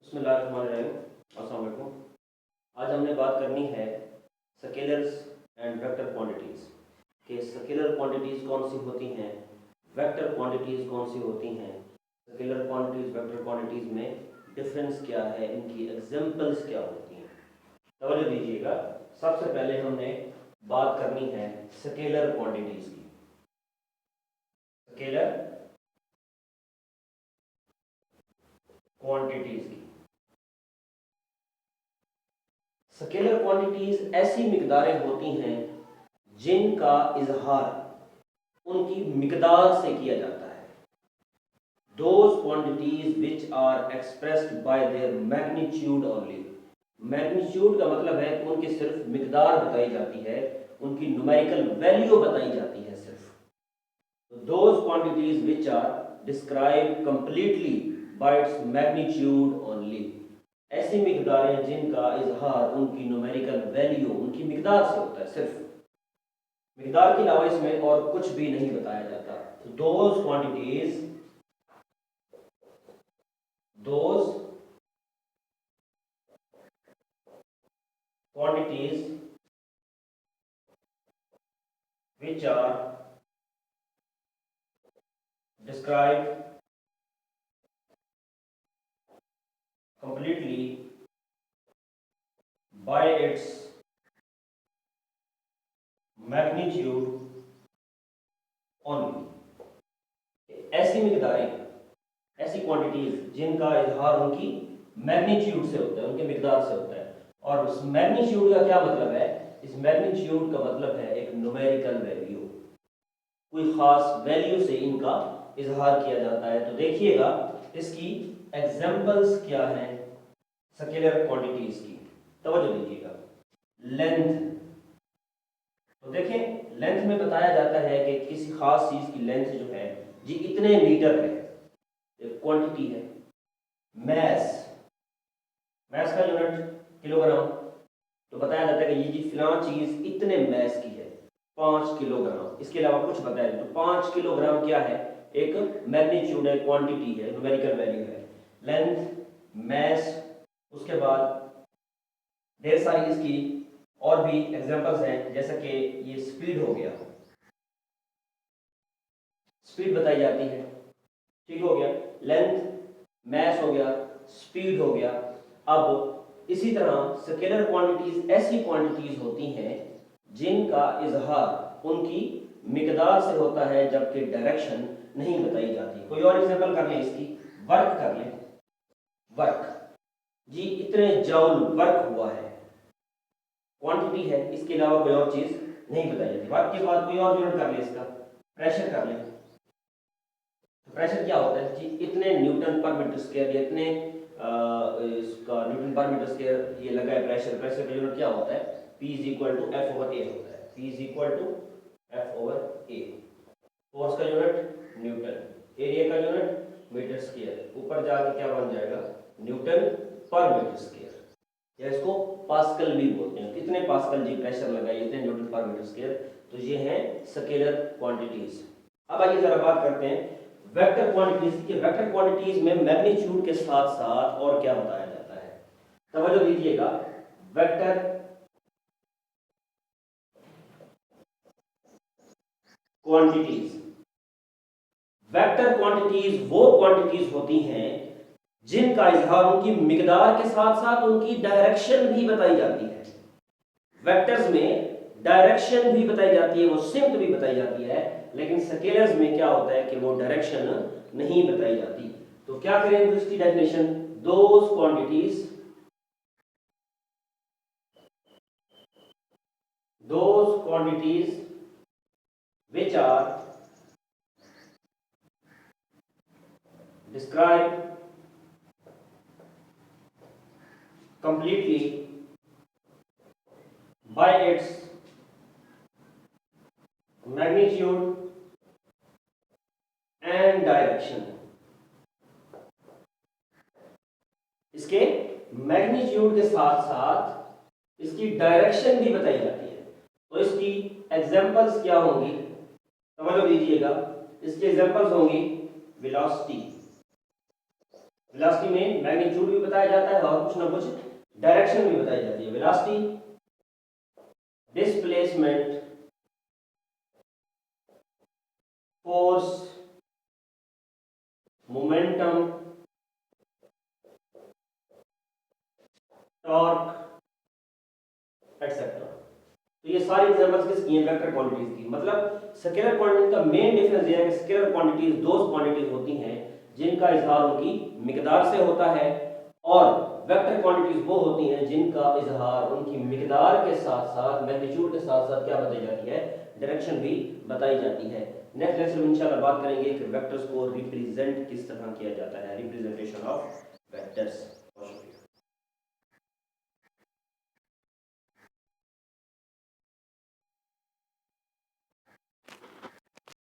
बिस्मिल्लाहिर्रहमानिर्रहीम। अस्सलाम वालेकुम। आज हमने बात करनी है स्केलर्स एंड वेक्टर क्वांटिटीज़ कि स्केलर क्वांटिटीज़ कौन सी होती हैं, वेक्टर क्वांटिटीज़ कौन सी होती हैं, स्केलर क्वांटिटीज़ वेक्टर क्वांटिटीज़ में डिफरेंस क्या है, इनकी एग्जांपल्स क्या होती हैं। तवज्जो दीजिएगा। सबसे पहले हमने बात करनी है स्केलर क्वांटिटीज़ की। स्केलर क्वांटिटीज़ की स्केलर क्वांटिटीज़ ऐसी मिकदारें होती हैं जिनका इजहार उनकी मिकदार से किया जाता है। Those quantities which are expressed by their magnitude only. Magnitude का मतलब है कि उनकी सिर्फ मिकदार बताई जाती है, उनकी न्यूमेरिकल वैल्यू बताई जाती है सिर्फ। तो those quantities which are describe completely by its magnitude only. ऐसी मिकदारें जिनका इजहार उनकी न्यूमेरिकल वैल्यू, उनकी मिकदार से होता है, सिर्फ मिकदार के अलावा इसमें और कुछ भी नहीं बताया जाता। तो those quantities which are described completely by its magnitude only। ऐसी मिकदारें, ऐसी क्वांटिटीज जिनका इजहार उनकी मैग्नीट्यूड से होता है, उनके मिकदार से होता है। और उस मैग्नीट्यूड का क्या मतलब है? इस मैग्नीट्यूड का मतलब है एक न्यूमेरिकल वैल्यू, कोई खास वैल्यू से इनका इजहार किया जाता है। तो देखिएगा इसकी एग्जांपल्स क्या हैं स्केलर क्वांटिटीज की। तवज्जो दीजिएगा। लेंथ, तो देखें लेंथ में बताया जाता है कि किसी खास चीज की लेंथ जो है जी इतने मीटर है, एक क्वांटिटी है। मैस, मैस का यूनिट किलोग्राम। तो बताया जाता है कि ये जी फिलां चीज इतने मैस की है, 5 किलोग्राम। इसके अलावा कुछ बताया जाए तो 5 किलोग्राम क्या है? एक मैग्नीट्यूड है, क्वांटिटी है, न्यूमेरिकल वैल्यू है। लेंथ, मैस, उसके बाद ढेर सारी इसकी और भी एग्जांपल्स हैं, जैसा कि ये स्पीड हो गया, स्पीड बताई जाती है, ठीक हो गया। लेंथ, मैस हो गया, स्पीड हो गया। अब इसी तरह स्केलर क्वांटिटीज ऐसी क्वांटिटीज होती हैं जिनका इजहार उनकी मिकदार से होता है, जबकि डायरेक्शन नहीं बताई जाती। कोई और एग्जांपल कर लें इसकी। वर्क कर लें। वर्क जी इतने जॉल वर्क हुआ है, क्वांटिटी है, इसके अलावा कोई और चीज नहीं बताई जाती। वर्क के बाद कोई और यूनिट कर ले इसका। प्रेशर कर ले। प्रेशर क्या होता है जी? इतने न्यूटन पर मीटर स्क्वायर, इतने इसका न्यूटन पर मीटर स्क्वायर ये लगा है प्रेशर। प्रेशर का यूनिट क्या होता है? P is equal to F over A होता है। P is equal to F over A. Force का यूनिट न्यूटन, एरिया का यूनिट मीटर स्क्वायर। ऊपर जाके क्या बन जाएगा? न्यूटन पर मीटर स्क्वायर, या इसको पास्कल भी बोलते हैं। कितने पास्कल जी प्रेशर लगाइए, इतने न्यूटन पर मीटर स्क्वायर। तो ये हैं स्केलर क्वांटिटीज। अब आइए जरा बात करते हैं वेक्टर क्वांटिटीज की। वेक्टर क्वांटिटीज में मैग्नीट्यूड के साथ साथ और क्या बताया जाता है? तवज्जो दीजिएगा। वेक्टर क्वांटिटीज, वेक्टर क्वांटिटीज वो क्वांटिटीज होती हैं जिनका इजहार उनकी मिकदार के साथ साथ उनकी डायरेक्शन भी बताई जाती है। वेक्टर्स में डायरेक्शन भी बताई जाती है, वो सिम्त भी बताई जाती है, लेकिन स्केलर्स में क्या होता है कि वो डायरेक्शन नहीं बताई जाती। तो क्या करें तो इसकी definition? Those quantities which are described completely by its magnitude and direction। इसके मैग्नीट्यूड के साथ साथ इसकी डायरेक्शन भी बताई जाती है। तो इसकी एग्जांपल्स क्या होंगी? समझ दीजिएगा। इसकी एग्जांपल्स होंगी वेलोसिटी, वेलोसिटी में मैग्नीट्यूड भी बताया जाता है और कुछ ना कुछ डायरेक्शन भी बताई जाती है। Velocity, displacement, force, momentum, torque etcetera. तो ये सारी एग्जांपल्स किसकी हैं? वेक्टर क्वांटिटीज की। मतलब स्केलर क्वांटिटी का मेन डिफरेंस ये है कि स्केलर क्वांटिटीज दोज क्वांटिटीज होती हैं जिनका इजहार उनकी मिकदार से होता है, और वेक्टर क्वांटिटीज वो होती हैं जिनका इजहार उनकी मिकदार के साथ साथ मैग्नीट्यूड के साथ साथ क्या बताई जाती है? डायरेक्शन भी बताई जाती है। नेक्स्ट लेक्चर में इंशाल्लाह बात करेंगे कि वेक्टर्स को रिप्रेजेंट किस तरह किया जाता है, रिप्रेजेंटेशन ऑफ वेक्टर्स।